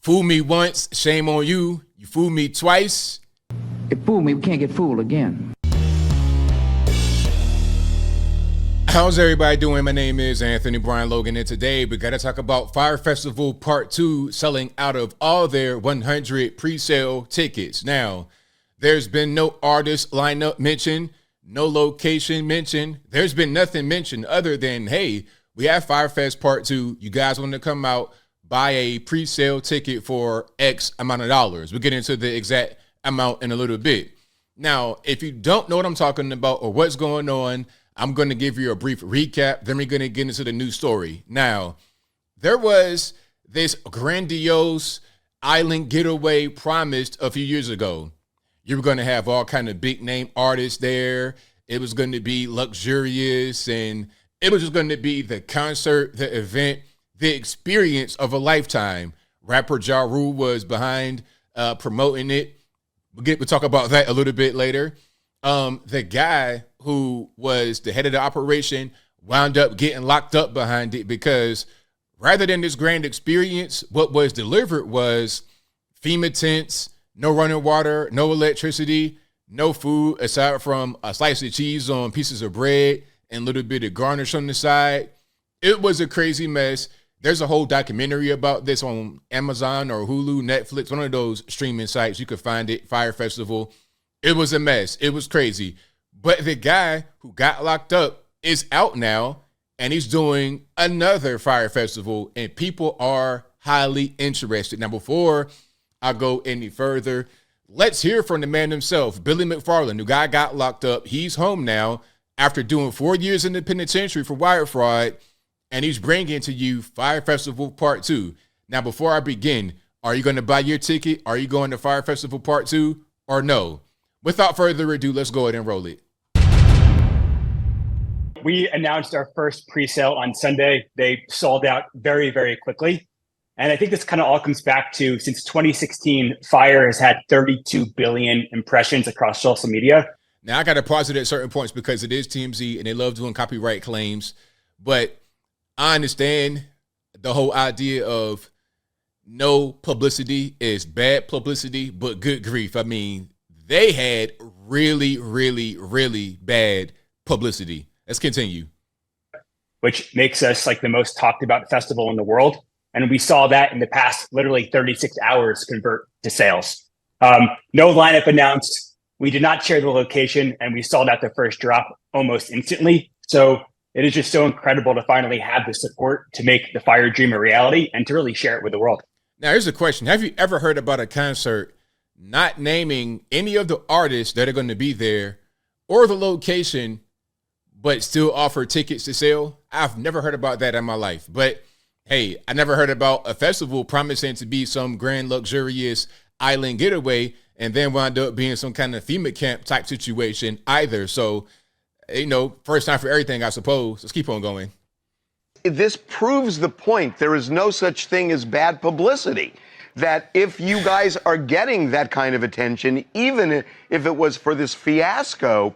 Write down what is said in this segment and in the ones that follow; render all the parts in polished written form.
Fool me once, shame on you. You fool me twice. It fooled me, we can't get fooled again. How's everybody doing? My name is Anthony Brian Logan, and today we got to talk about Fyre Festival Part 2 selling out of all their 100 pre-sale tickets. Now, there's been no artist lineup mentioned, no location mentioned. There's been nothing mentioned other than, hey, we have Fyre Fest Part 2. You guys want to come out, buy a pre-sale ticket for X amount of dollars. We'll get into the exact amount in a little bit. Now, if you don't know what I'm talking about or what's going on, I'm going to give you a brief recap. Then we're going to get into the new story. Now, there was this grandiose island getaway promised a few years ago. You were going to have all kind of big name artists there. It was going to be luxurious, and it was just going to be the concert, the event, the experience of a lifetime. Rapper Ja Rule was behind promoting it. We'll talk about that a little bit later. The guy who was the head of the operation wound up getting locked up behind it because rather than this grand experience, what was delivered was FEMA tents, no running water, no electricity, no food aside from a slice of cheese on pieces of bread and a little bit of garnish on the side. It was a crazy mess. There's a whole documentary about this on Amazon or Hulu, Netflix, one of those streaming sites. You could find it, Fyre Festival. It was a mess. It was crazy. But the guy who got locked up is out now, and he's doing another Fyre Festival, and people are highly interested. Now, before I go any further, let's hear from the man himself, Billy McFarland. The guy got locked up. He's home now after doing 4 years in the penitentiary for wire fraud, and he's bringing to you Fyre Festival Part 2. Now, before I begin, are you going to buy your ticket? Are you going to Fyre Festival Part 2 or no? Without further ado, let's go ahead and roll it. We announced our first pre-sale on Sunday. They sold out very, very quickly. And I think this kind of all comes back to, since 2016, Fyre has had 32 billion impressions across social media. Now, I got to pause it at certain points because it is TMZ and they love doing copyright claims. But I understand the whole idea of no publicity is bad publicity, but good grief. I mean, they had really, really, really bad publicity. Let's continue. Which makes us like the most talked about festival in the world. And we saw that in the past, literally 36 hours convert to sales. No lineup announced. We did not share the location, and we sold out the first drop almost instantly. So it is just so incredible to finally have the support to make the Fyre dream a reality and to really share it with the world. Now, here's a question. Have you ever heard about a concert not naming any of the artists that are going to be there or the location, but still offer tickets to sell? I've never heard about that in my life. But hey, I never heard about a festival promising to be some grand, luxurious island getaway and then wound up being some kind of FEMA camp type situation either. So, first time for everything, I suppose. Let's keep on going. This proves the point. There is no such thing as bad publicity. That if you guys are getting that kind of attention, even if it was for this fiasco,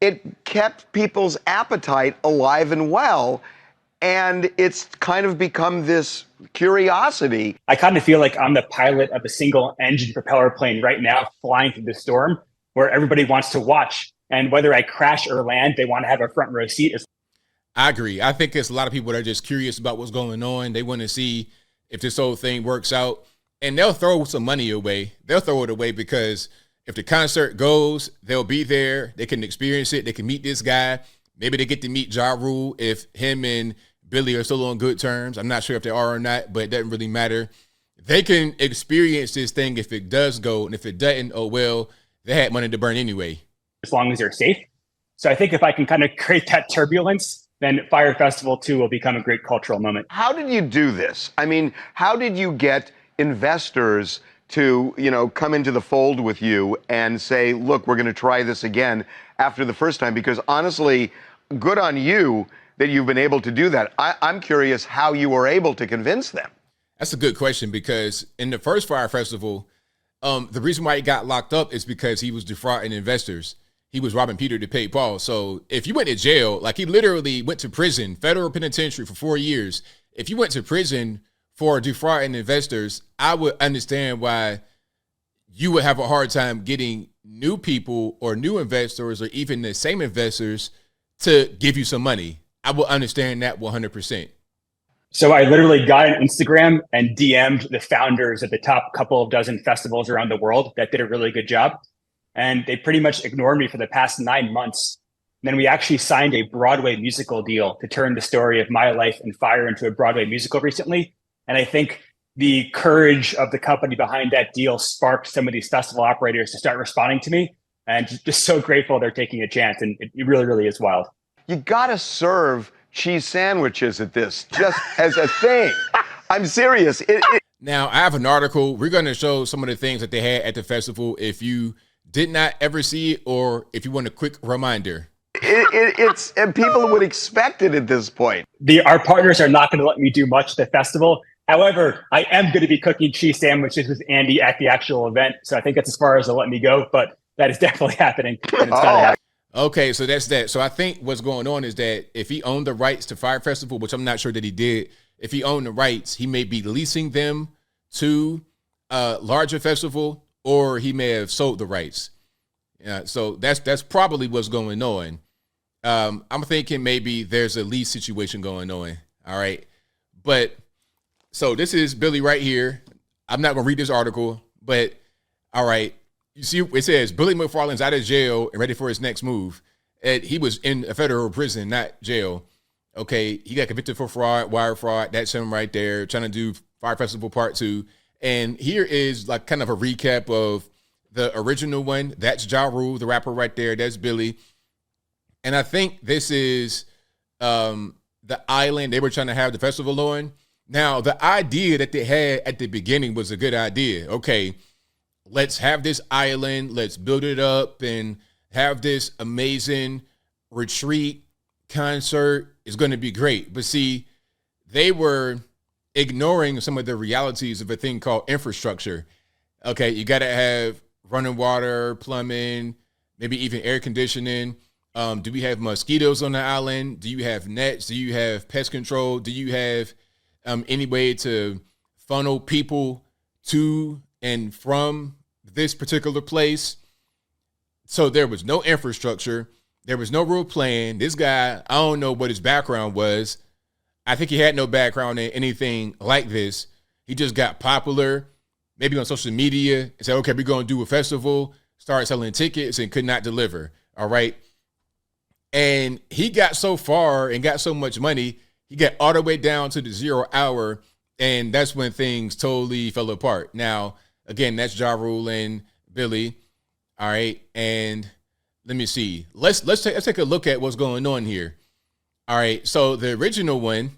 it kept people's appetite alive and well, and it's kind of become this curiosity. I kind of feel like I'm the pilot of a single engine propeller plane right now flying through the storm where everybody wants to watch. And whether I crash or land, they want to have a front row seat. I agree. I think there's a lot of people that are just curious about what's going on. They want to see if this whole thing works out. And they'll throw some money away. They'll throw it away because if the concert goes, they'll be there. They can experience it. They can meet this guy. Maybe they get to meet Ja Rule if him and Billy are still on good terms. I'm not sure if they are or not, but it doesn't really matter. They can experience this thing if it does go. And if it doesn't, oh, well, they had money to burn anyway. As long as they're safe. So I think if I can kind of create that turbulence, then Fyre Festival 2 will become a great cultural moment. How did you do this? I mean, how did you get investors to, come into the fold with you and say, look, we're going to try this again after the first time? Because honestly, good on you that you've been able to do that. I'm curious how you were able to convince them. That's a good question because in the first Fyre Festival, the reason why he got locked up is because he was defrauding investors. He was robbing Peter to pay Paul. So if you went to jail, like he literally went to prison, federal penitentiary for 4 years. If you went to prison for defrauding investors, I would understand why you would have a hard time getting new people or new investors or even the same investors to give you some money. I will understand that 100%. So I literally got an Instagram and DM'd the founders of the top couple of dozen festivals around the world that did a really good job. And they pretty much ignored me for the past 9 months. And then we actually signed a Broadway musical deal to turn the story of my life and Fyre into a Broadway musical recently. And I think the courage of the company behind that deal sparked some of these festival operators to start responding to me. And just so grateful they're taking a chance. And it really, really is wild. You got to serve cheese sandwiches at this, just as a thing. I'm serious. Now, I have an article. We're going to show some of the things that they had at the festival. If you did not ever see it, or if you want a quick reminder. It's and people would expect it at this point. Our partners are not going to let me do much at the festival. However, I am going to be cooking cheese sandwiches with Andy at the actual event. So I think that's as far as they'll let me go, but that is definitely happening. And it's gotta happen. Okay, so that's that. So I think what's going on is that if he owned the rights to Fyre Festival, which I'm not sure that he did, if he owned the rights, he may be leasing them to a larger festival, or he may have sold the rights. So that's probably what's going on. I'm thinking maybe there's a lease situation going on. All right. But so this is Billy right here. I'm not going to read this article, but all right. You see, it says Billy McFarland's out of jail and ready for his next move. And he was in a federal prison, not jail. Okay. He got convicted for fraud, wire fraud. That's him right there trying to do Fyre Festival Part 2. And here is like kind of a recap of the original one. That's Ja Rule, the rapper right there. That's Billy. And I think this is the island they were trying to have the festival on. Now, the idea that they had at the beginning was a good idea. Okay, let's have this island. Let's build it up and have this amazing retreat concert. It's going to be great. But see, they were ignoring some of the realities of a thing called infrastructure. Okay, you got to have running water, plumbing, maybe even air conditioning. Do we have mosquitoes on the island? Do you have nets? Do you have pest control? Do you have any way to funnel people to and from this particular place? So there was no infrastructure. There was no real plan. This guy, I don't know what his background was. I think he had no background in anything like this. He just got popular, maybe on social media, and said, okay, we're going to do a festival, started selling tickets and could not deliver. All right. And he got so far and got so much money, he got all the way down to the 0 hour. And that's when things totally fell apart. Now, again, that's Ja Rule and Billy. All right. And let me see. Let's take a look at what's going on here. All right. So the original one,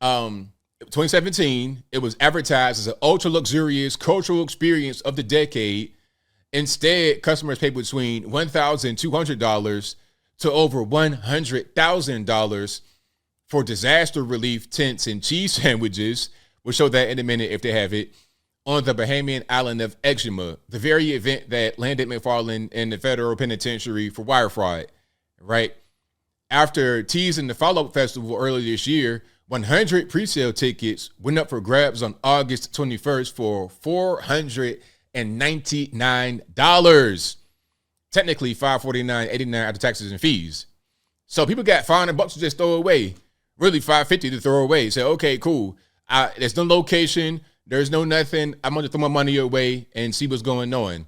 2017, it was advertised as an ultra luxurious cultural experience of the decade. Instead, customers paid between $1,200 to over $100,000 for disaster relief tents and cheese sandwiches. We'll show that in a minute if they have it, on the Bahamian island of Eczema, the very event that landed McFarland in the federal penitentiary for wire fraud, right? After teasing the follow-up festival earlier this year, 100 pre-sale tickets went up for grabs on August 21st for $499. Technically $549.89 after taxes and fees. So people got $500 to just throw away. Really $550 to throw away. Say, okay, cool. There's no location. There's no nothing. I'm going to throw my money away and see what's going on.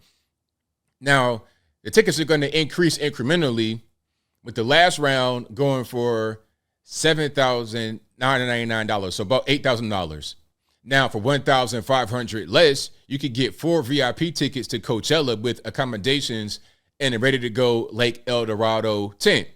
Now, the tickets are going to increase incrementally, with the last round going for $7,999, so about $8,000. Now, for $1,500 less, you could get 4 VIP tickets to Coachella with accommodations and a ready-to-go Lake El Dorado tent.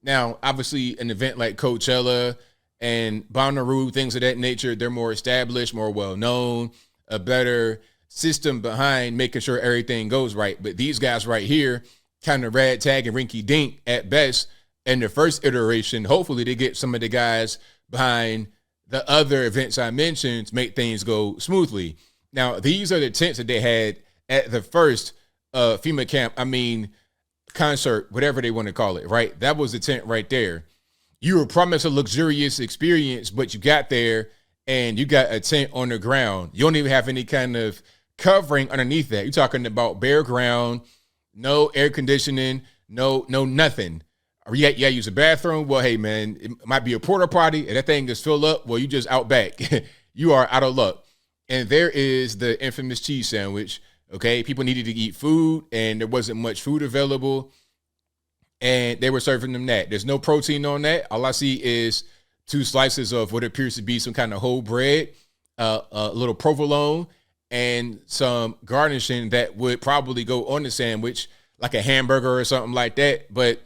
Now, obviously, an event like Coachella and Bonnaroo, things of that nature, they're more established, more well-known, a better system behind making sure everything goes right. But these guys right here, kind of ragtag and rinky-dink at best. In the first iteration, hopefully they get some of the guys behind the other events I mentioned to make things go smoothly. Now, these are the tents that they had at the first FEMA camp, concert, whatever they want to call it, right? That was the tent right there. You were promised a luxurious experience, but you got there and you got a tent on the ground. You don't even have any kind of covering underneath that. You're talking about bare ground, no air conditioning, no nothing. You got to use a bathroom. Well, hey, man, it might be a porta potty, and that thing is filled up. Well, you just out back. You are out of luck. And there is the infamous cheese sandwich. Okay, people needed to eat food, and there wasn't much food available, and they were serving them that. There's no protein on that. All I see is 2 slices of what appears to be some kind of whole bread, a little provolone, and some garnishing that would probably go on the sandwich, like a hamburger or something like that. But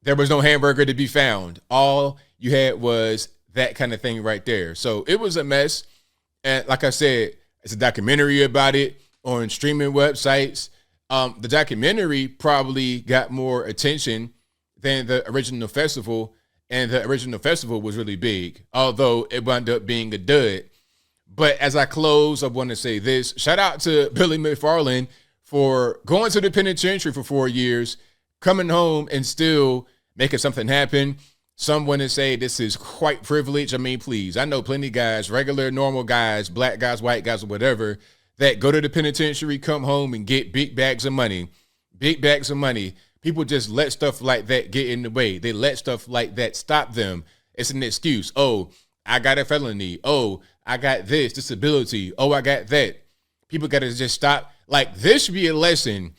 there was no hamburger to be found. All you had was that kind of thing right there. So it was a mess. And like I said, it's a documentary about it on streaming websites. The documentary probably got more attention than the original festival, and the original festival was really big, although it wound up being a dud. But as I close, I want to say this. Shout out to Billy McFarland for going to the penitentiary for 4 years, coming home and still making something happen. Some want to say this is quite privileged. I mean, please, I know plenty of guys, regular, normal guys, black guys, white guys, or whatever, that go to the penitentiary, come home, and get big bags of money. Big bags of money. People just let stuff like that get in the way. They let stuff like that stop them. It's an excuse. Oh, I got a felony. Oh, I got this disability. Oh, I got that. People got to just stop. Like, this should be a lesson.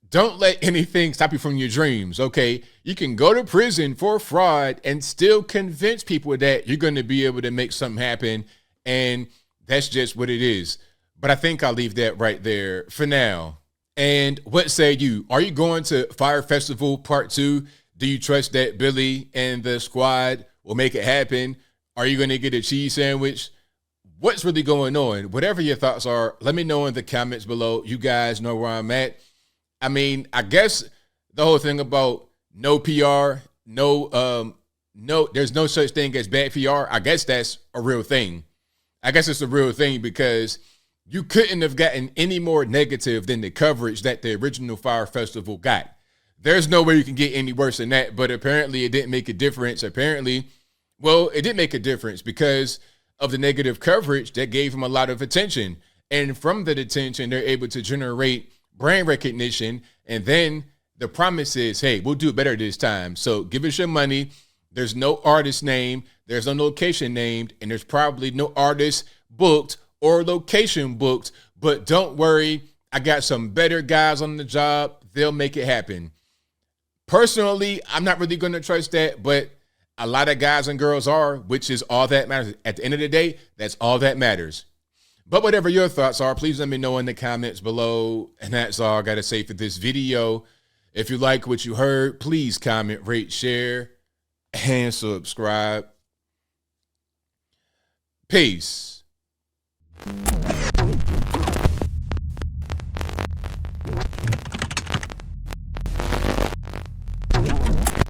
Don't let anything stop you from your dreams, okay? You can go to prison for fraud and still convince people that you're going to be able to make something happen, and that's just what it is. But I think I'll leave that right there for now. And what say you? Are you going to Fyre Festival Part 2? Do you trust that Billy and the squad will make it happen? Are you going to get a cheese sandwich? What's really going on? Whatever your thoughts are, let me know in the comments below. You guys know where I'm at. I mean, I guess the whole thing about no PR, there's no such thing as bad PR. I guess that's a real thing. I guess it's a real thing because you couldn't have gotten any more negative than the coverage that the original Fyre Festival got. There's no way you can get any worse than that, but apparently it didn't make a difference. It did make a difference because of the negative coverage that gave him a lot of attention. And from that attention, they're able to generate brand recognition, and then the promise is, hey, we'll do it better this time. So give us your money. There's no artist name, there's no location named, and there's probably no artist booked or location booked. But don't worry, I got some better guys on the job. They'll make it happen. Personally, I'm not really going to trust that, but a lot of guys and girls are, which is all that matters. At the end of the day, that's all that matters. But whatever your thoughts are, please let me know in the comments below. And that's all I got to say for this video. If you like what you heard, please comment, rate, share, and subscribe. Peace.